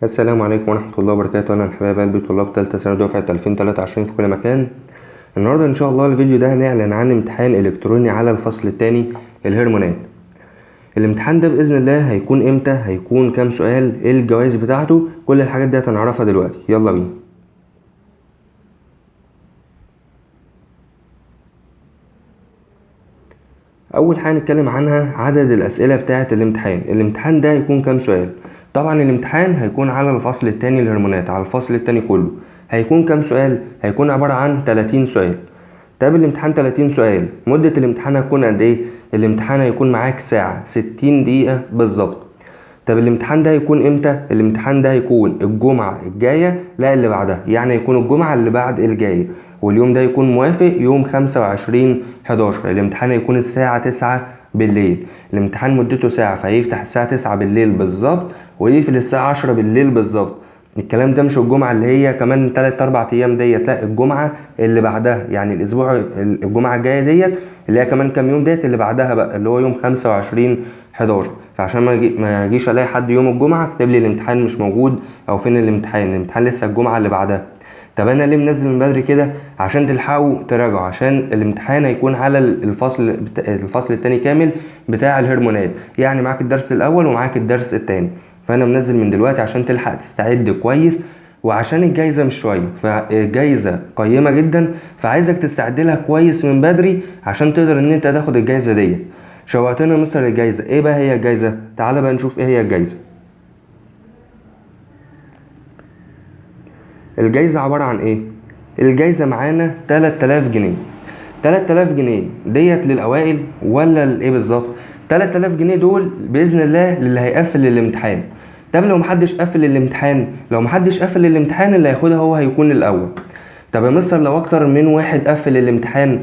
السلام عليكم ورحمة الله وبركاته. أنا حبايب قلبي طلاب تالتة سنة دفعة 2023 في كل مكان. النهاردة إن شاء الله الفيديو ده هنعلن عن امتحان إلكتروني على الفصل الثاني الهرمونات. الامتحان ده بإذن الله هيكون إمتى، هيكون كام سؤال، إيه الجوائز بتاعته، كل الحاجات دي هنعرفها دلوقتي. يلا بينا. أول حاجة نتكلم عنها عدد الأسئلة بتاعة الامتحان ده هيكون كام سؤال. طبعا الامتحان هيكون على الفصل الثاني الهرمونات، على الفصل الثاني كله. هيكون كام سؤال؟ هيكون عبارة عن 30 سؤال. طيب الامتحان 30 سؤال، مدة الامتحان هتكون قد ايه؟ الامتحان هيكون معاك ساعة 60 دقيقة بالظبط. طب الامتحان ده هيكون امتى؟ الامتحان ده هيكون الجمعة الجاية، لا اللي بعدها، يعني هيكون الجمعة اللي بعد الجاية، واليوم ده يكون موافق يوم 25/11. الامتحان هيكون الساعة 9 بالليل. الامتحان مدته ساعة، فهيفتح الساعة 9 بالليل بالظبط ويقفل الساعة 10 بالليل بالظبط. الكلام ده مش الجمعة اللي هي كمان 3-4 ايام ديت، لا الجمعة اللي بعدها، يعني الجمعة الجاية ديت اللي هي كمان كام يوم ديت اللي بعدها بقى، اللي هو يوم 25/11. فعشان ما اجيش الاقي حد يوم الجمعة كتب لي الامتحان مش موجود او فين الامتحان لسه الجمعة اللي بعدها. طب انا ليه منزل من بدري كده؟ عشان تلحقوا تراجعوا، عشان الامتحان هيكون على الفصل التاني كامل بتاع الهرمونات، يعني معاك الدرس الاول ومعاك الدرس التاني. فانا منزل من دلوقتي عشان تلحق تستعد كويس، وعشان الجايزة مش شوية، فالجايزة قيمة جدا، فعايزك تستعد لها كويس من بدري عشان تقدر ان انت تاخد الجايزة دي. شوقتنا مصر الجايزة. ايه بقى هي الجايزة؟ تعال بقى نشوف ايه هي الجايزة. الجايزة عبارة عن ايه؟ الجايزة معانا 3000 جنيه. 3000 جنيه ديت للأوائل ولا لإيه بالظبط؟ 3000 جنيه دول بإذن الله للي هيقفل الامتحان. طب لو محدش قفل الامتحان، اللي هياخدها هو هيكون الأول. طب يا مستر لو أكتر من واحد قفل الامتحان،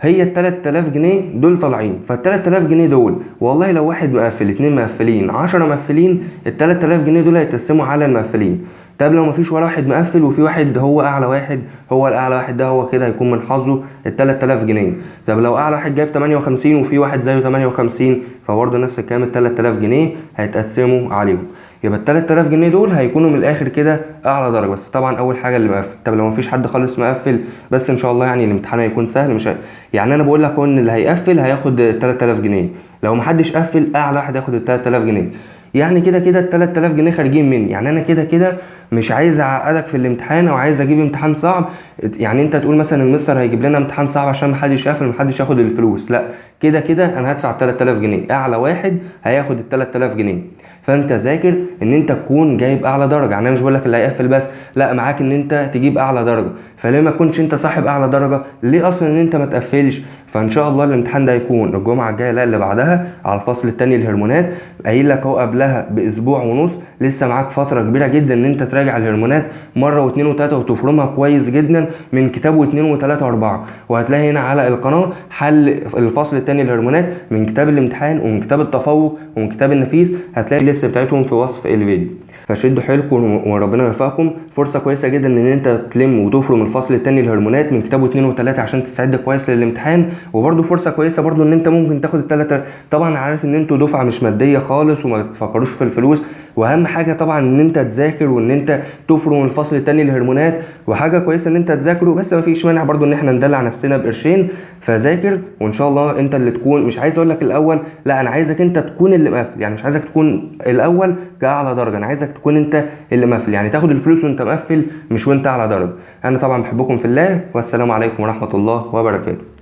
هي ال 3000 جنيه دول طالعين. فال 3000 جنيه دول والله لو واحد مقفل، 2 مقفلين، 10 مقفلين، ال 3000 جنيه دول هيتقسموا على المقفلين. طب لو مفيش ولا واحد مقفل وفي واحد هو اعلى واحد، هو الاعلى واحد ده هو كده هيكون من حظه ال 3000 جنيه. طب لو اعلى واحد جايب 58 وفي واحد زيه 58، فبرضه نفس الكلام، ال 3000 جنيه هيتقسموا عليهم. يبقى ال 3000 جنيه دول هيكونوا من الاخر كده اعلى درجه. بس طبعا اول حاجه اللي مقفل. طب لو مفيش حد خالص مقفل، بس ان شاء الله يعني الامتحان هيكون سهل، مش يعني انا بقول لك ان اللي هيقفل هياخد 3000 جنيه. لو محدش قفل اعلى واحد هياخد ال 3000 جنيه. يعني كده ال 3000 جنيه خارجين مني. يعني انا كده مش عايز اعقدك في الامتحان او عايز اجيب امتحان صعب، يعني انت تقول مثلا المستر هيجيب لنا امتحان صعب عشان محدش قافل محدش ياخد الفلوس. لا، كده انا هدفع 3000 جنيه، اعلى واحد هياخد ال 3000 جنيه. فانت ذاكر ان انت تكون جايب اعلى درجه. يعني انا مش بقول لك اللي هيقفل بس، لا معاك ان انت تجيب اعلى درجه. فليه ما تكونش انت صاحب اعلى درجه؟ ليه اصلا ان انت ما تقفلش؟ فان شاء الله الامتحان ده هيكون الجمعه الجايه، لا اللي بعدها، على الفصل الثاني الهرمونات. قايل لك اهو قبلها باسبوع ونص، لسه معاك فتره كبيره جدا ان انت تراجع الهرمونات مره واثنين وثلاثه وتفرمها كويس جدا من كتاب واثنين وثلاثه واربعه. وهتلاقي هنا على القناه حل الفصل الثاني الهرمونات من كتاب الامتحان ومن كتاب التفوق ومن كتاب النفيس، هتلاقي الليست بتاعتهم في وصف الفيديو. فشدوا حيلكم وربنا يوفقكم. فرصه كويسه جدا ان انت تلم وتفرم الفصل الثاني الهرمونات من كتابه 2 و3 عشان تستعد كويس للامتحان. وبرده فرصه كويسه برده ان انت ممكن تاخد الثلاثه. طبعا عارف ان انتوا دفعه مش ماديه خالص وما تفكروش في الفلوس، واهم حاجه طبعا ان انت تذاكر وان انت تفرم الفصل الثاني الهرمونات. وحاجه كويسه ان انت تذاكره، بس ما فيش مانع برده ان احنا ندلع نفسنا بقرشين. فذاكر وان شاء الله انت اللي تكون، مش عايز اقول لك الاول، لا انا عايزك انت تكون اللي مقفل. يعني مش عايزك تكون الاول كاعلى درجه، انا عايزك تكون انت اللي مقفل، يعني تاخد الفلوس وانت مقفل مش وانت اعلى درجه. انا طبعا بحبكم في الله، والسلام عليكم ورحمه الله وبركاته.